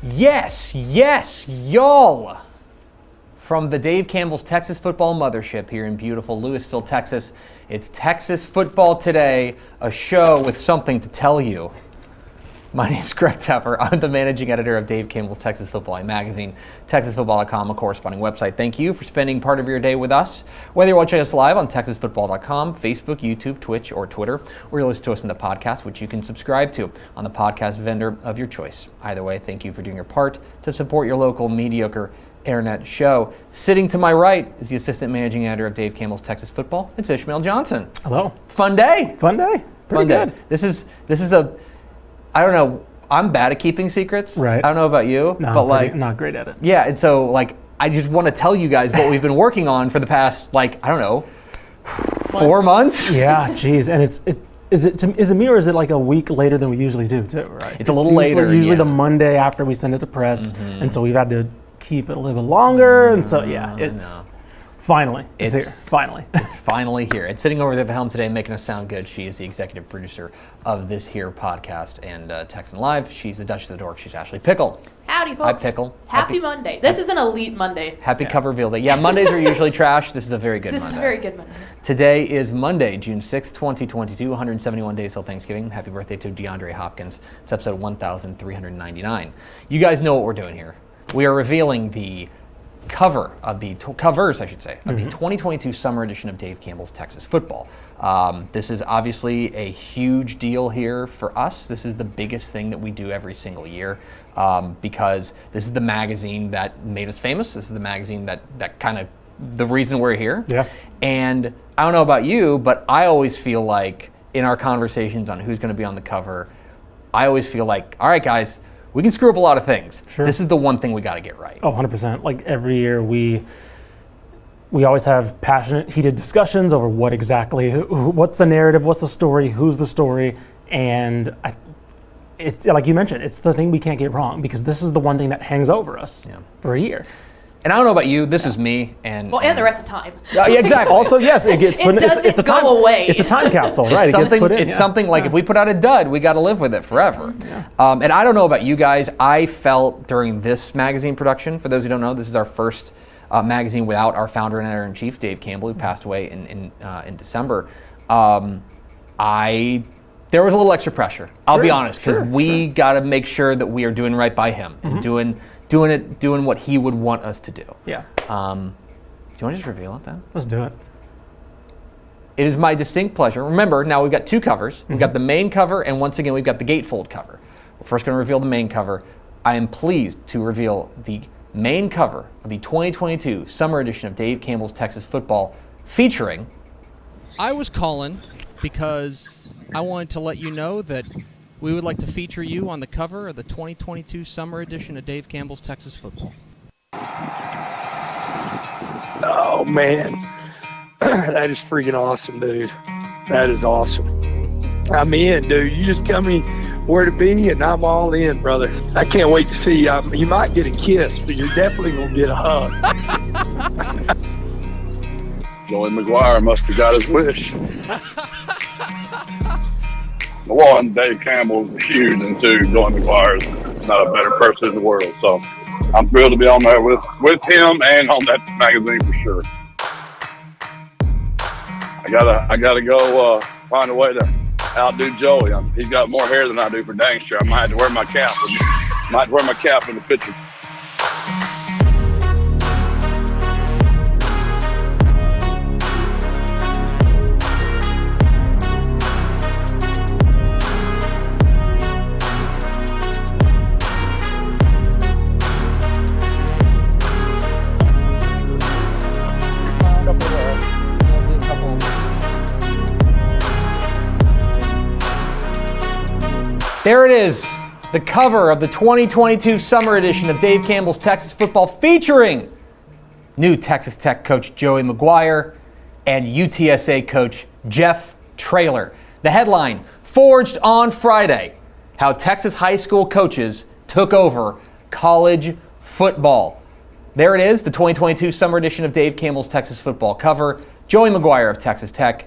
Yes, y'all. From the Dave Campbell's Texas Football Mothership here in beautiful Lewisville, Texas, it's Texas Football Today, a show with something to tell you. My name's Greg Tepper. I'm the managing editor of Dave Campbell's Texas Football magazine, TexasFootball.com, a corresponding website. Thank you for spending part of your day with us. Whether you're watching us live on TexasFootball.com, Facebook, YouTube, Twitch, or Twitter, or you're listening to us in the podcast, which you can subscribe to on the podcast vendor of your choice. Either way, thank you for doing your part to support your local mediocre internet show. Sitting to my right is the assistant managing editor of Dave Campbell's Texas Football. It's Ishmael Johnson. Hello. Fun day. Fun day. Pretty good. This is a, I don't know, I'm bad at keeping secrets. Right. I don't know about you, No, but not great at it. Yeah, and so I just want to tell you guys what we've been working on for the past I don't know, 4 months. Yeah, geez, and is it me or is it like a week later than we usually do too? Right. It's a little later. Usually yeah. the Monday after we send it to press, and so we've had to keep it a little bit longer, and so yeah, it's finally it's here. Finally. It's finally here. And sitting over there at the helm today, making us sound good, she is the executive producer of this here podcast and Texan Live. She's the Duchess of the Dork. She's Ashley Pickle. Howdy, folks. Hi, Pickle. Happy Monday. This is an elite Monday. Happy cover reveal day. Yeah, Mondays are usually trash. This is a very good Monday. This is a very good Monday. Today is Monday, June 6th, 2022, 171 days till Thanksgiving. Happy birthday to DeAndre Hopkins. It's episode 1399. You guys know what we're doing here. We are revealing the covers, of the 2022 summer edition of Dave Campbell's Texas Football. This is obviously a huge deal here for us. This is the biggest thing that we do every single year because this is the magazine that made us famous. This is the magazine that kind of the reason we're here. Yeah. And I don't know about you, but I always feel like in our conversations on who's going to be on the cover, I always feel like, all right, guys, we can screw up a lot of things. Sure. This is the one thing we got to get right. Oh, 100%. Like every year we always have passionate, heated discussions over what exactly, what's the narrative, what's the story, who's the story, and it's like you mentioned, it's the thing we can't get wrong because this is the one thing that hangs over us for a year. And I don't know about you, this is me and the rest of time. Yeah, exactly. Also, yes, it gets put doesn't go away. It's a time capsule, right? It gets put in. It's something like if we put out a dud, we got to live with it forever. Yeah. And I don't know about you guys, I felt during this magazine production, for those who don't know, this is our first magazine without our founder and editor-in-chief, Dave Campbell, who passed away in December. There was a little extra presser, I'll be honest, because we got to make sure that we are doing right by him and doing what he would want us to do. Yeah. Do you want to just reveal it then? Let's do it. It is my distinct pleasure. Remember, now we've got two covers. We've got the main cover, and once again, we've got the gatefold cover. We're first going to reveal the main cover. I am pleased to reveal the main cover of the 2022 summer edition of Dave Campbell's Texas Football, featuring... I was calling because I wanted to let you know that we would like to feature you on the cover of the 2022 summer edition of Dave Campbell's Texas Football. Oh, man. That is freaking awesome, dude. That is awesome. I'm in, dude. You just tell me where to be, and I'm all in, brother. I can't wait to see you. You might get a kiss, but you're definitely going to get a hug. Joey McGuire must have got his wish. One, Dave Campbell is huge, and two, Joey McGuire is not a better person in the world. So I'm thrilled to be on there with him and on that magazine for sure. I gotta go find a way to outdo Joey. He's got more hair than I do for dang sure. I might have to wear my cap. In the picture. There it is, the cover of the 2022 summer edition of Dave Campbell's Texas Football, featuring new Texas Tech coach Joey McGuire and UTSA coach Jeff Traylor. The headline, Forged on Friday, How Texas High School Coaches Took Over College Football. There it is, the 2022 summer edition of Dave Campbell's Texas Football cover. Joey McGuire of Texas Tech,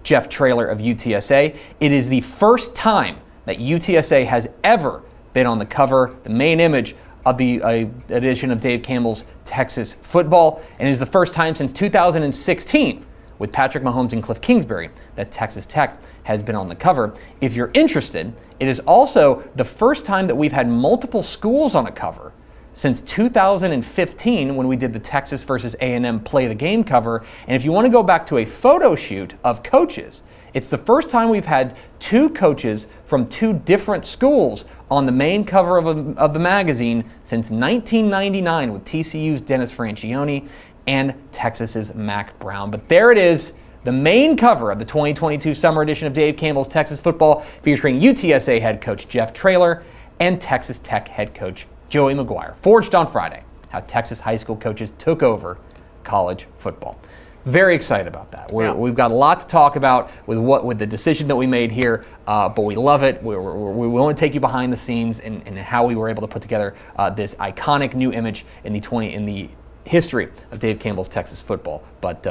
Jeff Traylor of UTSA. It is the first time that UTSA has ever been on the cover, the main image of the edition of Dave Campbell's Texas Football, and it is the first time since 2016 with Patrick Mahomes and Cliff Kingsbury that Texas Tech has been on the cover. If you're interested, it is also the first time that we've had multiple schools on a cover since 2015 when we did the Texas versus A&M Play the Game cover. And if you want to go back to a photo shoot of coaches, it's the first time we've had two coaches from two different schools on the main cover of the magazine since 1999 with TCU's Dennis Franchione and Texas's Mac Brown. But there it is, the main cover of the 2022 summer edition of Dave Campbell's Texas Football, featuring UTSA head coach Jeff Traylor and Texas Tech head coach Joey McGuire. Forged on Friday, how Texas high school coaches took over college football. Very excited about that. We've got a lot to talk about with the decision that we made here, but we love it. We want to take you behind the scenes and how we were able to put together this iconic new image in the history of Dave Campbell's Texas Football. But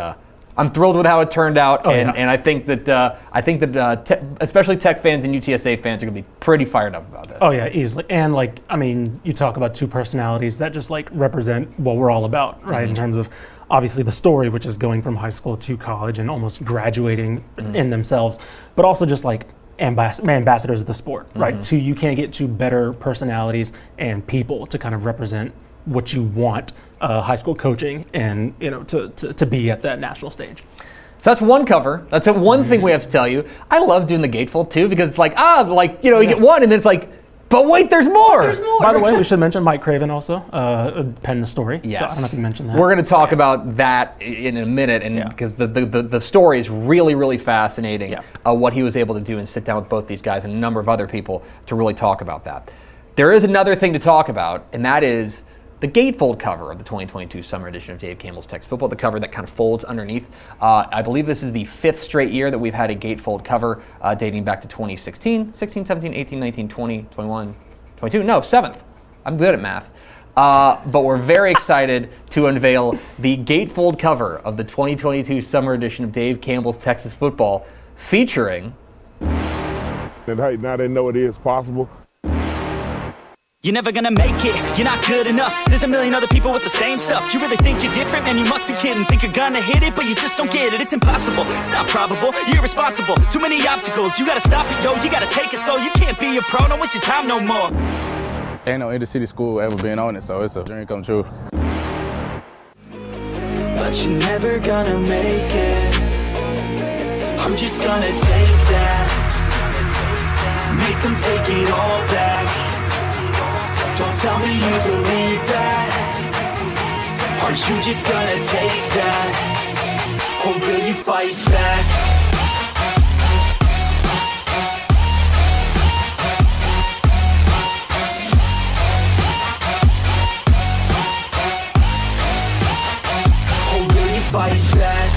I'm thrilled with how it turned out, and I think that especially Tech fans and UTSA fans are going to be pretty fired up about this. Oh yeah, easily. And you talk about two personalities that just represent what we're all about, right? In terms of obviously the story, which is going from high school to college and almost graduating in themselves, but also just ambassadors of the sport, right? You can't get two better personalities and people to kind of represent what you want high school coaching and to be at that national stage. So that's one cover. That's one thing we have to tell you. I love doing the gatefold too, because it's you get one and then it's like, but wait, there's more. There's more. By the way, we should mention Mike Craven also penned the story. Yes. So I don't know if you mentioned that. We're going to talk about that in a minute, and because the story is really, really fascinating. What he was able to do and sit down with both these guys and a number of other people to really talk about that. There is another thing to talk about, and that is the gatefold cover of the 2022 summer edition of Dave Campbell's Texas Football, the cover that kind of folds underneath. I believe this is the 5th straight year that we've had a gatefold cover dating back to 2016, 16, 17, 18, 19, 20, 21, 22, no, 7th. I'm good at math. But we're very excited to unveil the gatefold cover of the 2022 summer edition of Dave Campbell's Texas Football, featuring... And hey, now they know it is possible. You're never gonna make it, you're not good enough. There's a million other people with the same stuff. You really think you're different, man, you must be kidding. Think you're gonna hit it, but you just don't get it. It's impossible, it's not probable, you're irresponsible. Too many obstacles, you gotta stop it, yo. You gotta take it slow, you can't be a pro, don't waste your time no more. Ain't no inner city school ever been on it, so it's a dream come true. But you're never gonna make it. I'm just gonna take that. Make them take it all back. Don't tell me you believe that. Aren't you just gonna take that? Or will you fight back? Or will you fight back?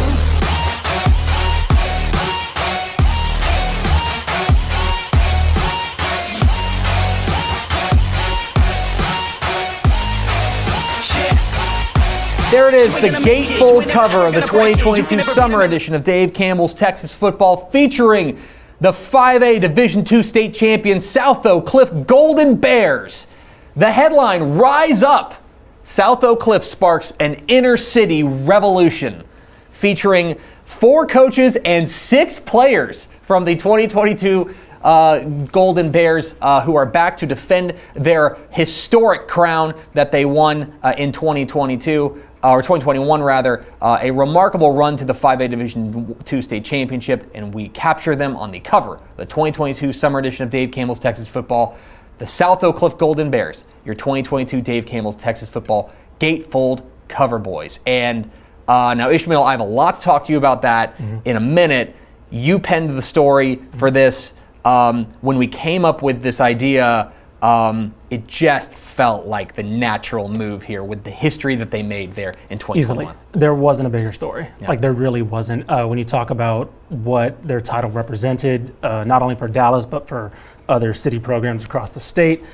There it is, the gatefold cover of the 2022 summer edition of Dave Campbell's Texas Football, featuring the 5A Division II state champion South Oak Cliff Golden Bears. The headline, Rise Up! South Oak Cliff sparks an inner city revolution, featuring 4 coaches and 6 players from the 2022 Golden Bears who are back to defend their historic crown that they won in 2022. Or 2021 rather, a remarkable run to the 5A Division II state championship, and we capture them on the cover, the 2022 summer edition of Dave Campbell's Texas Football, the South Oak Cliff Golden Bears, your 2022 Dave Campbell's Texas Football gatefold cover boys. And now, Ishmael, I have a lot to talk to you about that in a minute. You penned the story for this. When we came up with this idea, it just felt like the natural move here with the history that they made there in 2021. Easily. There wasn't a bigger story. There really wasn't. When you talk about what their title represented, not only for Dallas, but for other city programs across the state,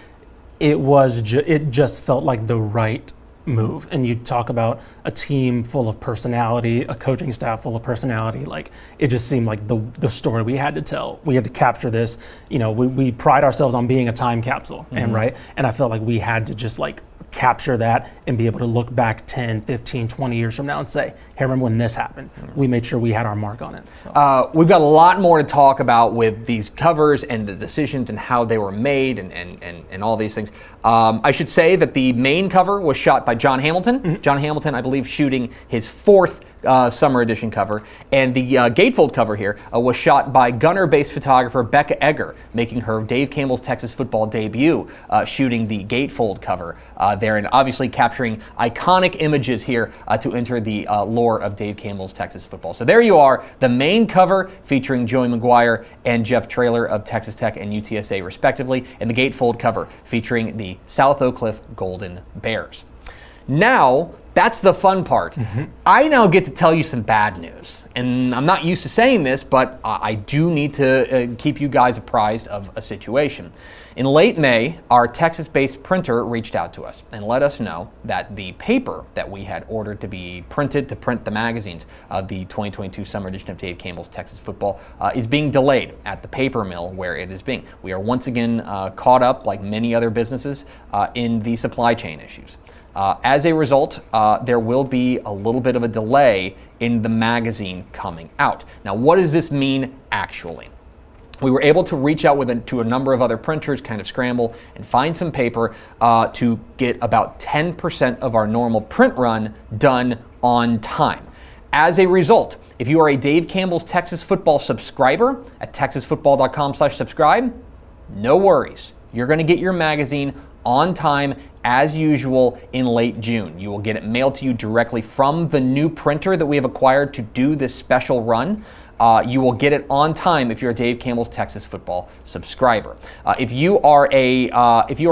it just felt like the right move. And you talk about a team full of personality, a coaching staff full of personality. Like, it just seemed like the story we had to tell. We had to capture this. You know, we pride ourselves on being a time capsule, and I felt like we had to just like capture that and be able to look back 10, 15, 20 years from now and say, hey, remember when this happened? We made sure we had our mark on it. So. We've got a lot more to talk about with these covers and the decisions and how they were made and all these things. I should say that the main cover was shot by John Hamilton. John Hamilton, I believe, shooting his 4th summer edition cover. And the gatefold cover here was shot by Gunner-based photographer Becca Egger, making her Dave Campbell's Texas Football debut, shooting the gatefold cover there, and obviously capturing iconic images here to enter the lore of Dave Campbell's Texas Football. So there you are, the main cover featuring Joey McGuire and Jeff Traylor of Texas Tech and UTSA respectively, and the gatefold cover featuring the South Oak Cliff Golden Bears. Now, that's the fun part. I now get to tell you some bad news. And I'm not used to saying this, but I do need to keep you guys apprised of a situation. In late May, our Texas-based printer reached out to us and let us know that the paper that we had ordered to be printed to print the magazines of the 2022 summer edition of Dave Campbell's Texas Football is being delayed at the paper mill where it is being. We are once again caught up, like many other businesses, in the supply chain issues. As a result, there will be a little bit of a delay in the magazine coming out. Now, what does this mean actually? We were able to reach out to a number of other printers, kind of scramble and find some paper to get about 10% of our normal print run done on time. As a result, if you are a Dave Campbell's Texas Football subscriber at texasfootball.com/subscribe, no worries. You're going to get your magazine on time as usual in late June. You will get it mailed to you directly from the new printer that we have acquired to do this special run. You will get it on time if you're a Dave Campbell's Texas Football subscriber. If you are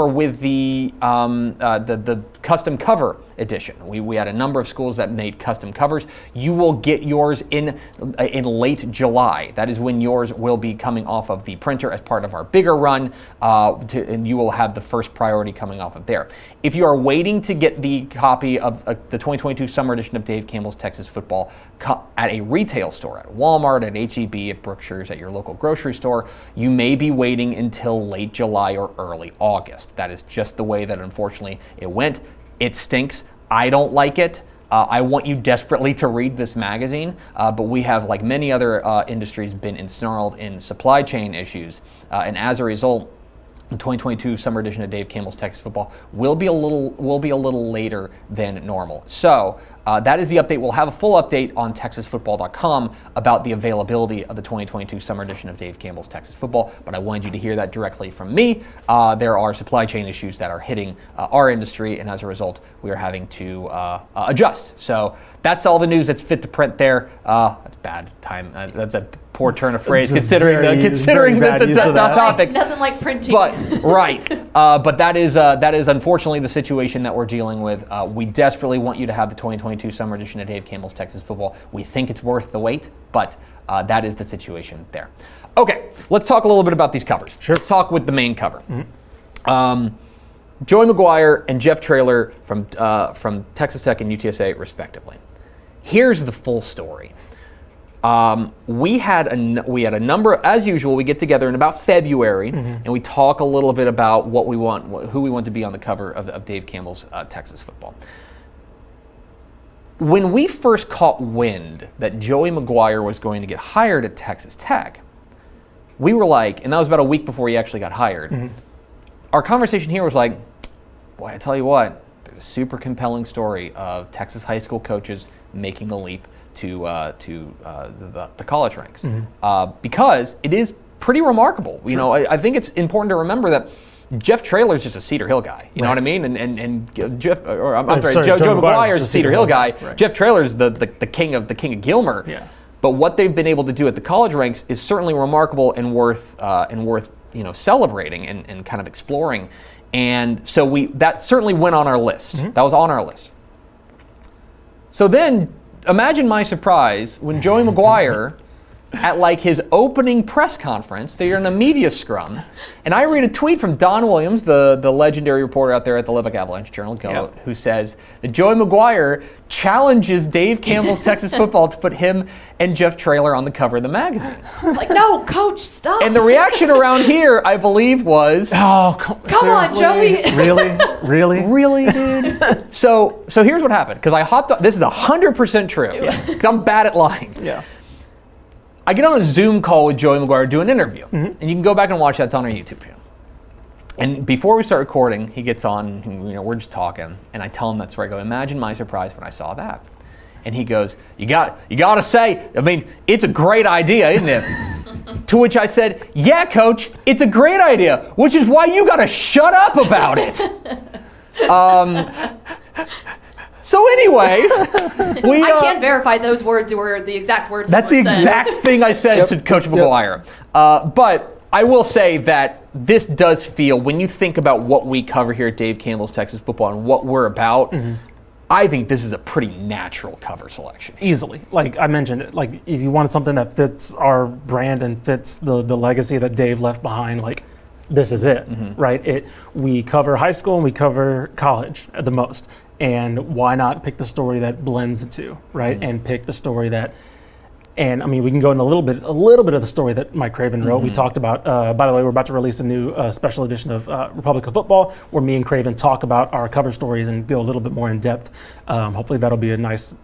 with the custom cover edition, we had a number of schools that made custom covers. You will get yours in late July. That is when yours will be coming off of the printer as part of our bigger run, and you will have the first priority coming off of there. If you are waiting to get the copy of the 2022 summer edition of Dave Campbell's Texas Football at a retail store, at Walmart, at H-E-B, at Brookshire's, at your local grocery store, you may be waiting until late July or early August. That is just the way that, unfortunately, it went. It stinks. I don't like it. I want you desperately to read this magazine, but we have, like many other industries, been ensnarled in supply chain issues, and as a result, the 2022 summer edition of Dave Campbell's Texas Football will be a little later than normal. So that is the update. We'll have a full update on texasfootball.com about the availability of the 2022 summer edition of Dave Campbell's Texas Football, but I wanted you to hear that directly from me. There are supply chain issues that are hitting our industry, and as a result, we are having to adjust. So that's all the news that's fit to print there. That's bad time. That's a poor turn of phrase considering the topic. Nothing like printing. But right, but that is unfortunately the situation that we're dealing with. We desperately want you to have the 2022 summer edition of Dave Campbell's Texas Football. We think it's worth the wait, but that is the situation there. Okay, let's talk a little bit about these covers. Sure. Let's talk with the main cover. Joey McGuire and Jeff Traylor from Texas Tech and UTSA respectively. Here's the full story. We had a number, as usual, we get together in about February and we talk a little bit about what we want, who we want to be on the cover of Dave Campbell's Texas Football. When we first caught wind that Joey McGuire was going to get hired at Texas Tech, we were like, and that was about a week before he actually got hired, our conversation here was like, boy, I tell you what, there's a super compelling story of Texas high school coaches making the leap to the college ranks, because it is pretty remarkable. You know, I think it's important to remember that Jeff Traylor's just a Cedar Hill guy. You know what I mean? And Jeff, or I'm sorry, Joe McGuire's a Cedar Hill guy. Right. Jeff Traylor's the king of Gilmer. Yeah. But what they've been able to do at the college ranks is certainly remarkable and worth celebrating and kind of exploring. And so that certainly went on our list. That was on our list. So then, imagine my surprise when Joey McGuire at like his opening press conference. They're in a media scrum, and I read a tweet from Don Williams, the legendary reporter out there at the Lubbock Avalanche Journal, who says that Joey McGuire challenges Dave Campbell's Texas Football to put him and Jeff Traylor on the cover of the magazine. Like, no, coach, stop. And the reaction around here, I believe, was, Oh, Come on, Joey. Really? really, dude? So here's what happened, because I hopped on. This is 100% true. Because I'm bad at lying. Yeah. I get on a Zoom call with Joey McGuire, do an interview, and you can go back and watch that. It's on our YouTube channel. And before we start recording, he gets on, and, we're just talking, and I tell him that story. I go, imagine my surprise when I saw that. And he goes, you got to say, I mean, it's a great idea, isn't it? To which I said, yeah, coach, it's a great idea, which is why you got to shut up about it. So anyway, I can't verify those words were the exact words. That's the exact thing I said to Coach McGuire. But I will say that this does feel, when you think about what we cover here at Dave Campbell's Texas Football and what we're about, I think this is a pretty natural cover selection. Easily. Like I mentioned, like if you wanted something that fits our brand and fits the legacy that Dave left behind, like this is it, right? We cover high school and we cover college at the most. And why not pick the story that blends the two, right? And pick the story that, and I mean, we can go into a little bit of the story that Mike Craven wrote. We talked about, by the way, we're about to release a new special edition of Republic of Football, where me and Craven talk about our cover stories and go a little bit more in depth. Hopefully that'll be a nice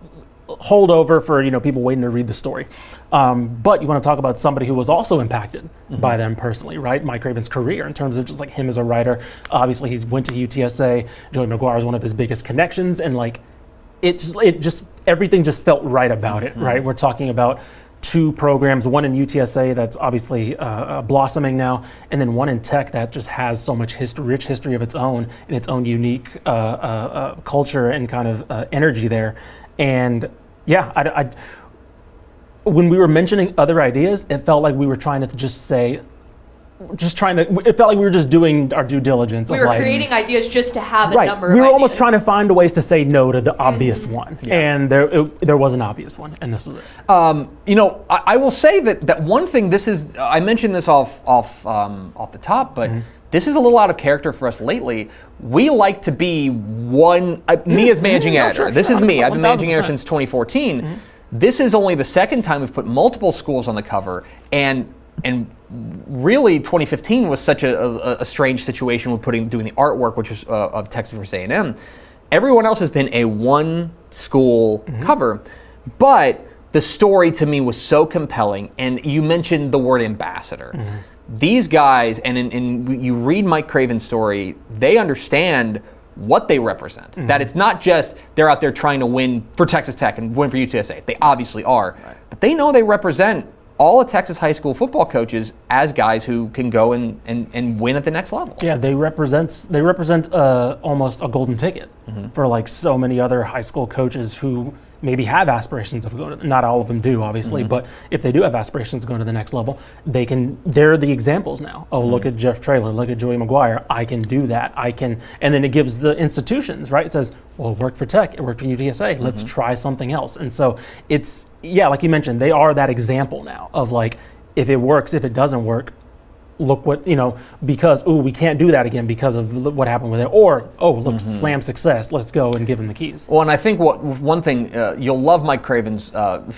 holdover for people waiting to read the story. But you want to talk about somebody who was also impacted by them personally, right? Mike Craven's career in terms of just like him as a writer. Obviously, he went to UTSA. Joey McGuire is one of his biggest connections, and like it just everything just felt right about it, right? We're talking about two programs, one in UTSA that's obviously blossoming now, and then one in Tech that just has so much rich history of its own and its own unique culture and kind of energy there. And yeah, when we were mentioning other ideas, it felt like we were trying to it felt like we were just doing our due diligence. We were creating ideas just to have a number of We were ideas. almost trying to find ways to say no to the obvious one. And there was an obvious one, and this is it. I will say that one thing, I mentioned this off the top, but this is a little out of character for us lately. We like to be me as managing editor. This is me. I've been managing editor since 2014. This is only the second time we've put multiple schools on the cover, and really 2015 was such a strange situation with doing the artwork, which was of Texas vs. A&M. Everyone else has been a one school cover, but the story to me was so compelling, and you mentioned the word ambassador. These guys, and you read Mike Craven's story, they understand what they represent. That it's not just they're out there trying to win for Texas Tech and win for UTSA. They obviously are. But they know they represent all of Texas high school football coaches as guys who can go and win at the next level. Yeah, they represent almost a golden ticket for like so many other high school coaches who maybe have aspirations of going to, not all of them do obviously, but if they do have aspirations of going to the next level, they're the examples now. Oh, look at Jeff Traylor, look at Joey McGuire, I can do that, and then it gives the institutions, right? It says, well, it worked for Tech, it worked for UTSA, let's try something else. And so it's, like you mentioned, they are that example now of like, if it works, if it doesn't work, look what, because, we can't do that again because of what happened with it. Or, look, slam success, let's go and give them the keys. Well, and I think one thing, you'll love Mike Craven's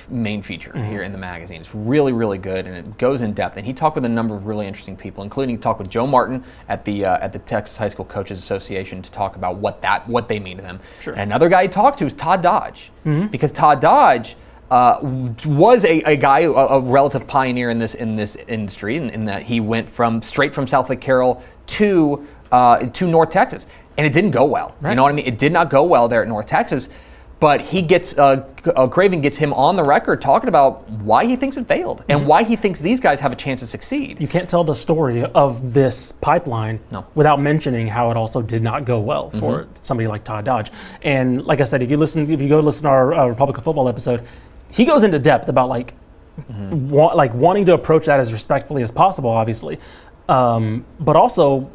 main feature here in the magazine. It's really, really good, and it goes in depth. And he talked with a number of really interesting people, including talked with Joe Martin at the Texas High School Coaches Association to talk about what they mean to them. Sure. And another guy he talked to is Todd Dodge, because Todd Dodge was a guy, a relative pioneer in this industry, in that he went straight from South Lake Carroll to North Texas, and it didn't go well. Right. You know what I mean? It did not go well there at North Texas, but he gets Craven gets him on the record talking about why he thinks it failed and why he thinks these guys have a chance to succeed. You can't tell the story of this pipeline without mentioning how it also did not go well for somebody like Todd Dodge. And like I said, if you go listen to our Republic of Football episode, he goes into depth about wanting to approach that as respectfully as possible, obviously, but also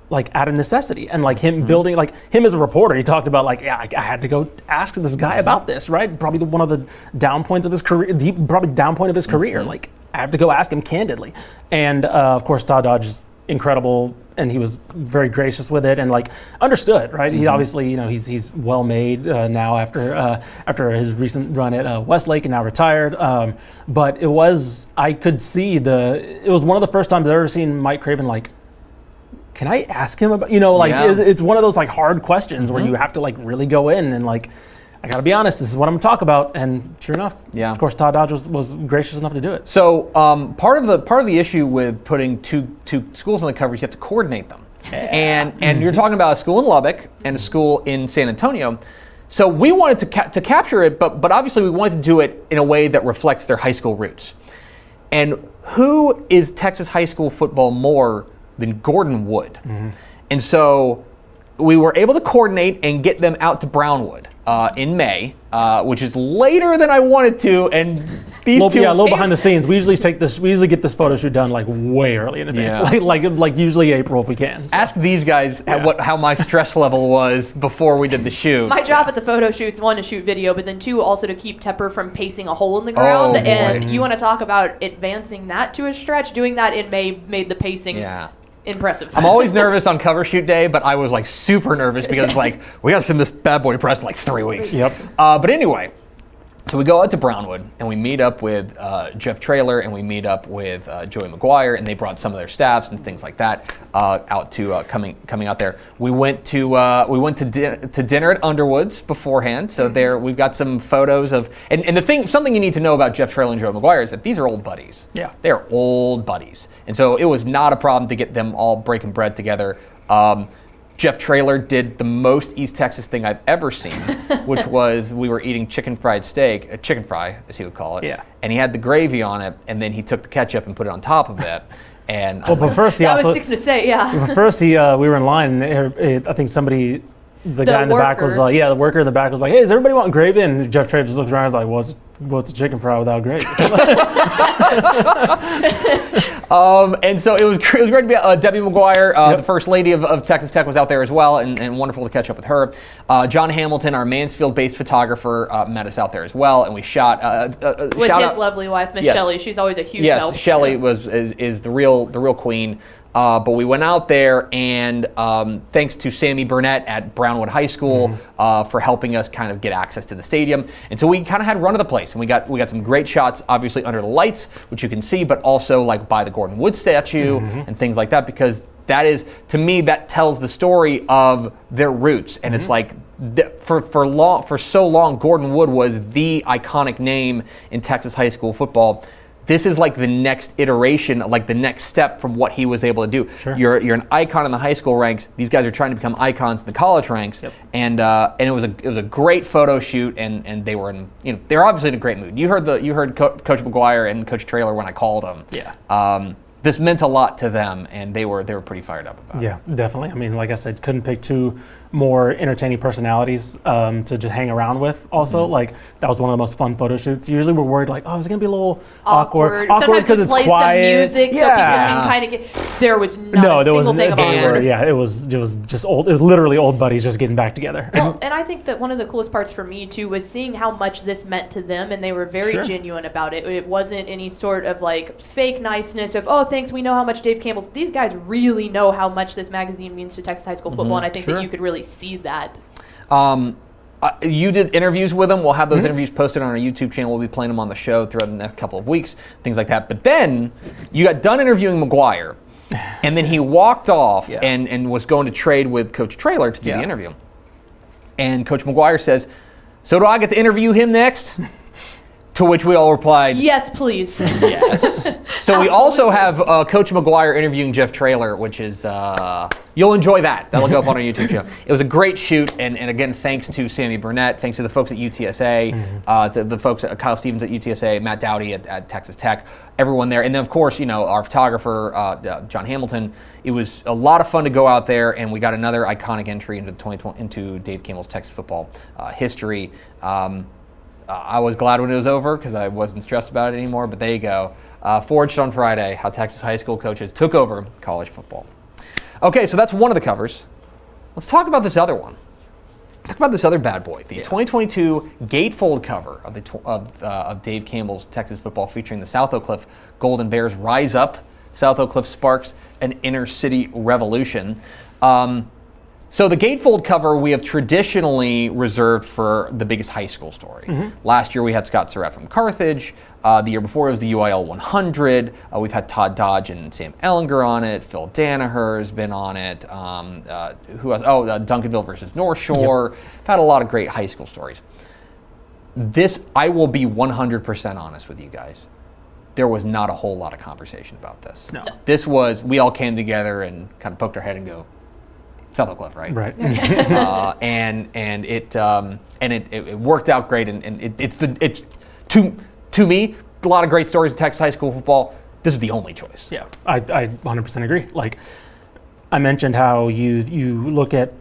like out of necessity, and like him building, like him as a reporter, he talked about like, I had to go ask this guy about this, right? Probably one of the down points of his career, probably down point of his career. Like I have to go ask him candidly. And of course, Todd Dodge is incredible, and he was very gracious with it and like understood, right? He obviously, he's well made now after his recent run at Westlake and now retired. But I could see it was one of the first times I've ever seen Mike Craven like, can I ask him about, it's one of those like hard questions where you have to like really go in and like, I got to be honest, this is what I'm going to talk about. And sure enough, of course, Todd Dodge was gracious enough to do it. So part of the issue with putting two schools on the cover is you have to coordinate them. And you're talking about a school in Lubbock and a school in San Antonio. So we wanted to capture it, but obviously we wanted to do it in a way that reflects their high school roots. And who is Texas high school football more than Gordon Wood? And so we were able to coordinate and get them out to Brownwood in May, which is later than I wanted to. And these two, a little behind the scenes. We usually get this photo shoot done like way early in advance, like usually April if we can. So. Ask these guys how my stress level was before we did the shoot. My job at the photo shoots, 1, to shoot video, but then 2, also to keep Tepper from pacing a hole in the ground. And you want to talk about advancing that to a stretch? Doing that in May made the pacing impressive. I'm always nervous on cover shoot day, but I was like super nervous because like we got to send this bad boy to press in like 3 weeks. But anyway, so we go out to Brownwood and we meet up with Jeff Traylor and we meet up with Joey McGuire, and they brought some of their staffs and things like that out to coming out there. We went to dinner at Underwood's beforehand. So there we've got some photos of and something you need to know about Jeff Traylor and Joey McGuire is that these are old buddies. They're old buddies. And so it was not a problem to get them all breaking bread together. Jeff Traylor did the most East Texas thing I've ever seen, which was we were eating chicken fry, as he would call it. And he had the gravy on it, and then he took the ketchup and put it on top of it. And but first that was 6 to say, But first we were in line, and I think somebody. The guy in the back was like, the worker in the back was like, hey, does everybody want gravy? And Jeff Traylor just looks around and was like, what's a chicken fry without gravy? And so it was great to be Debbie McGuire, the first lady of Texas Tech, was out there as well, and wonderful to catch up with her. John Hamilton, our Mansfield-based photographer, met us out there as well, and we shot with his lovely wife, Miss Shelley. She's always a huge help. Yes, Shelley is the real queen. But we went out there, and thanks to Sammy Burnett at Brownwood High School for helping us kind of get access to the stadium. And so we kind of had run of the place, and we got some great shots, obviously under the lights, which you can see, but also like by the Gordon Wood statue and things like that, because that is, to me, that tells the story of their roots. And it's like for so long, Gordon Wood was the iconic name in Texas high school football. This is like the next iteration, like the next step from what he was able to do. You're an icon in the high school ranks. These guys are trying to become icons in the college ranks, and it was a great photo shoot, and they were they were obviously in a great mood. You heard Coach McGuire and Coach Traylor when I called them. This meant a lot to them, and they were pretty fired up about it. Yeah, definitely. I mean, like I said, couldn't pick 2 more entertaining personalities to just hang around with. Also, like that was one of the most fun photo shoots. Usually we're worried like, oh, is it gonna be a little awkward? Sometimes because we it's play quiet. some music so people can kind of get. There was not a single thing of awkward. Yeah, it was just old. It was literally old buddies just getting back together. Well, and I think that one of the coolest parts for me too was seeing how much this meant to them, and they were very genuine about it. It wasn't any sort of like fake niceness of, oh, thanks, we know how much Dave Campbell's. These guys really know how much this magazine means to Texas high school football, and I think that you could really see that. You did interviews with them. We'll have those interviews posted on our YouTube channel. We'll be playing them on the show throughout the next couple of weeks, things like that. But then you got done interviewing McGuire, and then he walked off and was going to trade with Coach Traylor to do the interview. And Coach McGuire says, so do I get to interview him next? To which we all replied, yes, please. Yes. So we also have Coach McGuire interviewing Jeff Traylor, which is, you'll enjoy that. That'll go up on our YouTube channel. It was a great shoot, and again, thanks to Sammy Burnett, thanks to the folks at UTSA, the folks at Kyle Stevens at UTSA, Matt Dowdy at Texas Tech, everyone there. And then, of course, our photographer, John Hamilton. It was a lot of fun to go out there, and we got another iconic entry into Dave Campbell's Texas football history. I was glad when it was over because I wasn't stressed about it anymore, but there you go. Forged on Friday, how Texas high school coaches took over college football. Okay, so that's one of the covers. Let's talk about this other one. Talk about this other bad boy, the 2022 gatefold cover of Dave Campbell's Texas Football, featuring the South Oak Cliff Golden Bears. Rise up, South Oak Cliff sparks an inner city revolution. So the gatefold cover we have traditionally reserved for the biggest high school story. Last year we had Scott Surratt from Carthage. The year before it was the UIL 100. We've had Todd Dodge and Sam Ellinger on it. Phil Danaher has been on it. Who else? Duncanville versus North Shore. I've had a lot of great high school stories. This, I will be 100% honest with you guys. There was not a whole lot of conversation about this. No. This was, we all came together and kind of poked our head and go, South Oak Cliff, right? Right. And it worked out great, and it's to me, a lot of great stories of Texas high school football. This is the only choice. Yeah, I 100% agree. Like, I mentioned how you look at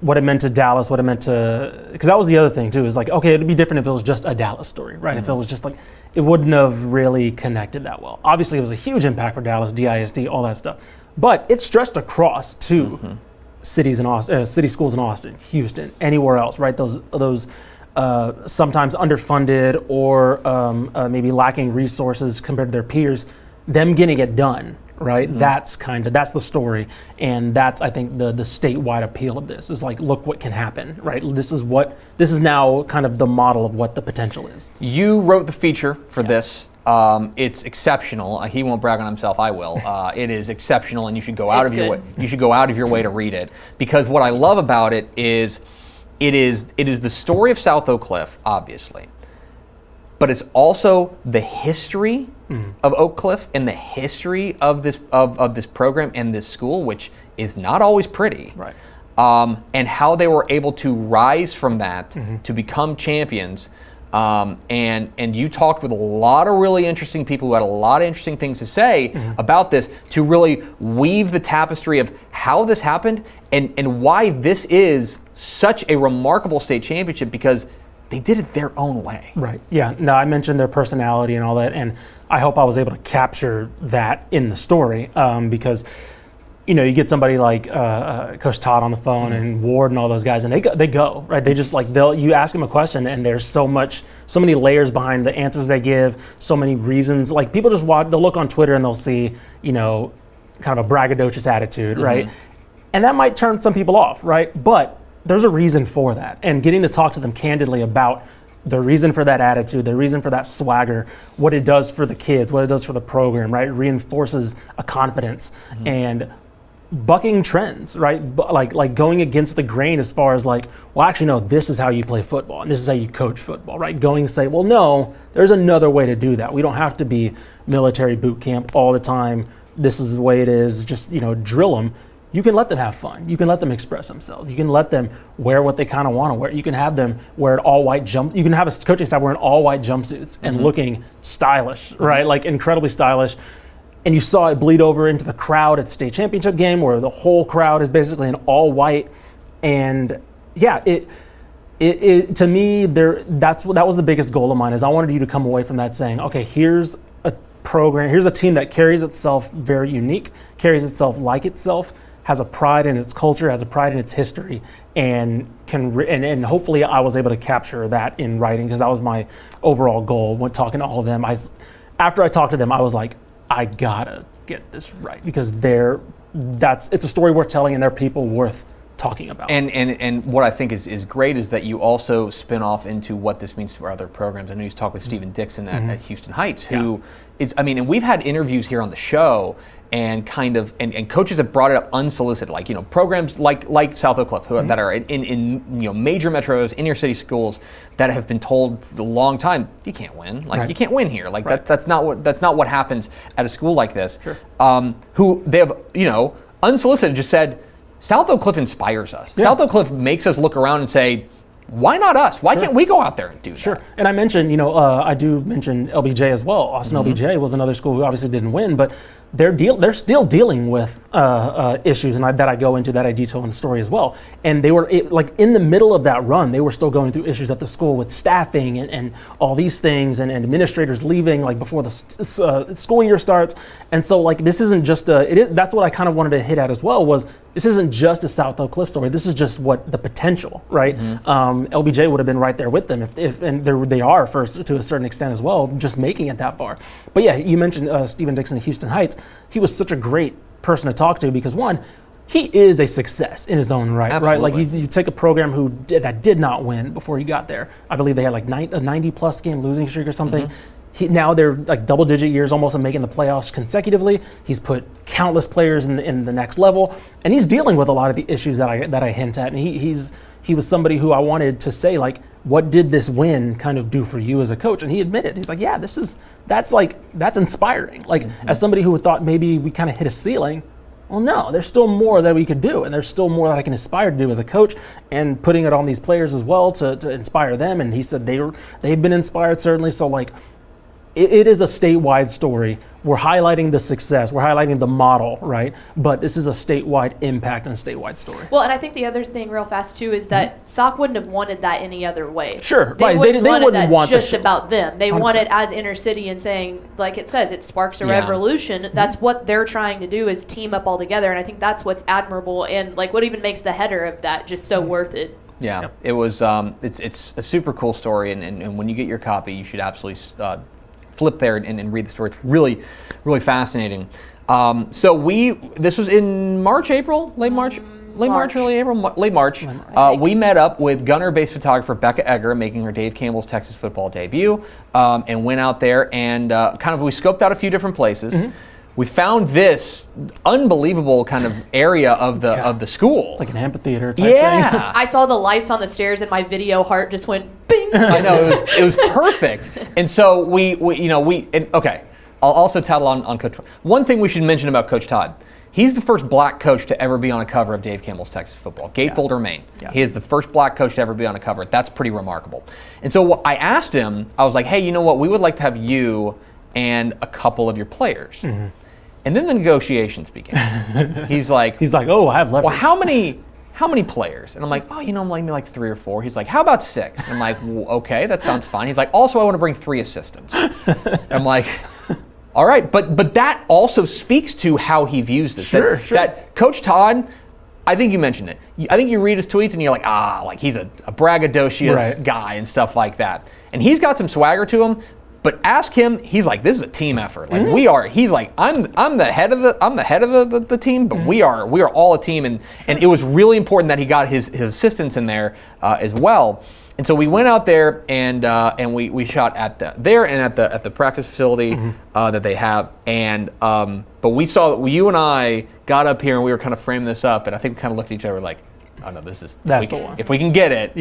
what it meant to Dallas, what it meant to, because that was the other thing too, is like, okay, it'd be different if it was just a Dallas story, right? If it was just like, it wouldn't have really connected that well. Obviously, it was a huge impact for Dallas, DISD, all that stuff. But it stretched across to cities in Austin, city schools in Austin, Houston, anywhere else, right? Those sometimes underfunded or maybe lacking resources compared to their peers, them getting it done, right? That's the story, and that's, I think, the statewide appeal of this is like, look what can happen, right? This is now kind of the model of what the potential is. You wrote the feature for this. It's exceptional. He won't brag on himself. I will. It is exceptional, and you should go out of your way. You should go out of your way to read it, because what I love about it is. It is the story of South Oak Cliff, obviously, but it's also the history of Oak Cliff and the history of this program and this school, which is not always pretty. Right. And how they were able to rise from that to become champions. And you talked with a lot of really interesting people who had a lot of interesting things to say about this, to really weave the tapestry of how this happened and why this is such a remarkable state championship, because they did it their own way. Right. Yeah. No, I mentioned their personality and all that, and I hope I was able to capture that in the story, because you get somebody like Coach Todd on the phone and Ward and all those guys, and they go right. They just like you ask them a question, and there's so many layers behind the answers they give, so many reasons. Like, people just they'll look on Twitter and they'll see kind of a braggadocious attitude, right? And that might turn some people off, right? But there's a reason for that, and getting to talk to them candidly about the reason for that attitude, the reason for that swagger, what it does for the kids, what it does for the program, right? It reinforces a confidence and bucking trends, right? Like going against the grain as far as like, well, actually, no, this is how you play football and this is how you coach football, right? Going and say, well, no, there's another way to do that. We don't have to be military boot camp all the time. This is the way it is. Just, drill them. You can let them have fun. You can let them express themselves. You can let them wear what they kind of want to wear. You can have them wear an all-white jump. You can have a coaching staff wearing all-white jumpsuits and looking stylish, right? Like, incredibly stylish. And you saw it bleed over into the crowd at the state championship game, where the whole crowd is basically in all-white. And yeah, it to me, that was the biggest goal of mine, is I wanted you to come away from that saying, okay, here's a program, here's a team that carries itself very unique, carries itself like itself, has a pride in its culture, has a pride in its history, and and hopefully I was able to capture that in writing, because that was my overall goal when talking to all of them. After I talked to them, I was like, I gotta get this right, because it's a story worth telling, and they're people worth talking about. And what I think is great is that you also spin off into what this means to our other programs. I know you talked with Stephen Dixon at Houston Heights, who is, and we've had interviews here on the show, and and coaches have brought it up unsolicited, like, programs like South Oak Cliff, that are in major metros, inner city schools, that have been told for a long time, you can't win, you can't win here, that's not what happens at a school like this. Sure. Who they have unsolicited just said, South Oak Cliff inspires us. Yeah. South Oak Cliff makes us look around and say, why not us? Why can't we go out there and do that? Sure. And I mentioned, I do mention LBJ as well. Austin LBJ was another school who obviously didn't win, but they're still dealing with issues, and that I go into, that I detail in the story as well. And they were like in the middle of that run, they were still going through issues at the school with staffing and all these things, and administrators leaving like before the school year starts. And so like this isn't just that's what I kind of wanted to hit at as well, was this isn't just a South Oak Cliff story. This is just what the potential, right? LBJ would have been right there with them if and they are first to a certain extent as well, just making it that far. But yeah, you mentioned Stephen Dixon at Houston Heights. He was such a great person to talk to because one, he is a success in his own right, Absolutely. right? Like you take a program that did not win before he got there. I believe they had like a 90-plus game losing streak or something. Now they're like double-digit years almost of making the playoffs consecutively. He's put countless players in the next level, and he's dealing with a lot of the issues that I hint at. And he was somebody who I wanted to say, like, what did this win kind of do for you as a coach? And he admitted, he's like, yeah, that's inspiring. Like, as somebody who thought maybe we kind of hit a ceiling, well, no, there's still more that we could do, and there's still more that I can aspire to do as a coach, and putting it on these players as well to inspire them. And he said they've been inspired, certainly. So, like, it is a statewide story. We're highlighting the success. We're highlighting the model, right? But this is a statewide impact and a statewide story. Well, and I think the other thing real fast, too, is that SOC wouldn't have wanted that any other way. Sure, They right. wouldn't They want wouldn't that want just the about them. They 100%. want it as inner city and saying, like it says, it sparks a Yeah. revolution. That's what they're trying to do, is team up all together. And I think that's what's admirable, and like what even makes the header of that just so worth it. Yeah, it was. It's a super cool story, and when you get your copy, you should absolutely flip there and read the story. It's really, really fascinating. This was in March, April, late March, early April, late March. We met up with Gunner-based photographer Becca Egger, making her Dave Campbell's Texas football debut, and went out there and we scoped out a few different places. We found this unbelievable kind of area of the school. It's like an amphitheater type thing. I saw the lights on the stairs, and my video heart just went bing. I know, it was perfect. And so okay, I'll also tattle on Coach. One thing we should mention about Coach Todd: he's the first black coach to ever be on a cover of Dave Campbell's Texas Football, Gatefold or Maine. Yeah. He is the first black coach to ever be on a cover. That's pretty remarkable. And so I asked him, I was like, hey, you know what? We would like to have you and a couple of your players. And then the negotiations began. He's like, oh, I have leverage. well, how many players? And I'm like, oh, maybe like 3 or 4. He's like, how about 6? And I'm like, well, okay, that sounds fine. He's like, also, I want to bring 3 assistants. And I'm like, all right, but that also speaks to how he views this. Sure. That Coach Todd, I think you mentioned it. I think you read his tweets and you're like, like he's a braggadocious guy and stuff like that. And he's got some swagger to him. But ask him, he's like, this is a team effort. Like we are. He's like, I'm the head of the team, but we are all a team. And it was really important that he got his assistants in there as well. And so we went out there and we shot at the practice facility that they have. And but we saw you and I got up here and we were kind of framing this up, and I think we kind of looked at each other like, oh no, that's the one. If we can get it,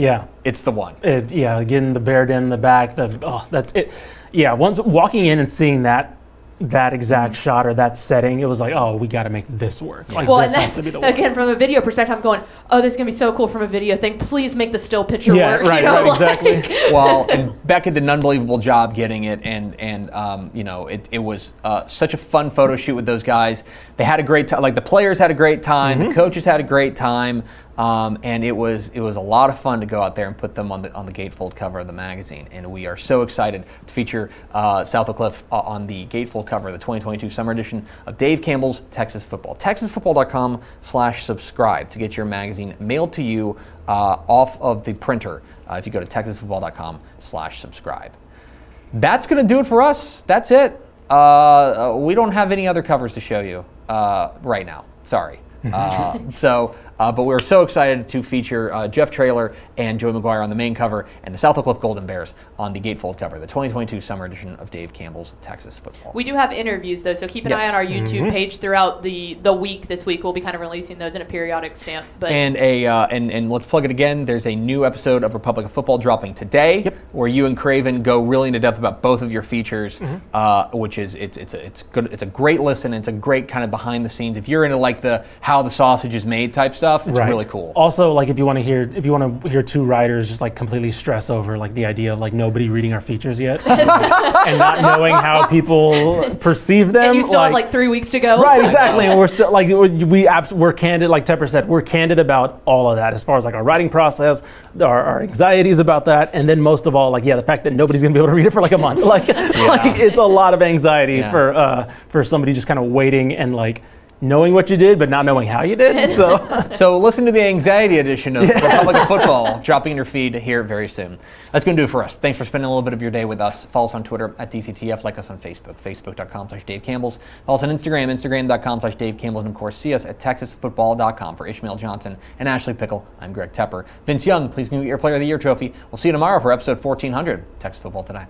it's the one. Getting the bear den in the back. That's it. Yeah, once walking in and seeing that exact shot or that setting, it was like, oh, we got to make this work. Like, well, this and has that's, to be the one. again, from a video perspective, I'm going, oh, this is going to be so cool from a video thing. Please make the still picture work. Right, exactly. Well, and Becca did an unbelievable job getting it, and it was such a fun photo shoot with those guys. They had a great time. Like, the players had a great time. The coaches had a great time. And it was a lot of fun to go out there and put them on the Gatefold cover of the magazine. And we are so excited to feature South Oak Cliff on the Gatefold cover of the 2022 summer edition of Dave Campbell's Texas Football. TexasFootball.com/subscribe to get your magazine mailed to you off of the printer if you go to TexasFootball.com/subscribe. That's going to do it for us. That's it. We don't have any other covers to show you right now. Sorry. But we're so excited to feature Jeff Traylor and Joey McGuire on the main cover, and the South Oak Cliff Golden Bears on the Gatefold cover, the 2022 summer edition of Dave Campbell's Texas Football. We do have interviews, though, so keep an eye on our YouTube page throughout the week. This week we'll be kind of releasing those in a periodic stamp. But and let's plug it again. There's a new episode of Republic of Football dropping today, where you and Craven go really into depth about both of your features, which is it's good. It's a great listen. It's a great kind of behind the scenes. If you're into like the how the sausage is made type stuff, stuff. It's Right. really cool. Also, like if you want to hear two writers just like completely stress over like the idea of like nobody reading our features yet and not knowing how people perceive them. And you still have like 3 weeks to go. Right, exactly. And we're still like we're candid, like Tepper said, we're candid about all of that as far as like our writing process, our anxieties about that, and then most of all, like the fact that nobody's gonna be able to read it for like a month. Like it's a lot of anxiety for somebody just kind of waiting and like knowing what you did but not knowing how you did. So listen to the anxiety edition of Republic of Football dropping in your feed here very soon. That's going to do it for us. Thanks for spending a little bit of your day with us. Follow us on Twitter at DCTF. Like us on Facebook, facebook.com/Dave Campbell's. Follow us on Instagram, instagram.com/Dave Campbell's. And of course, see us at texasfootball.com. For Ishmael Johnson and Ashley Pickle, I'm Greg Tepper. Vince Young, please give me your Player of the Year trophy. We'll see you tomorrow for episode 1400, Texas Football Today.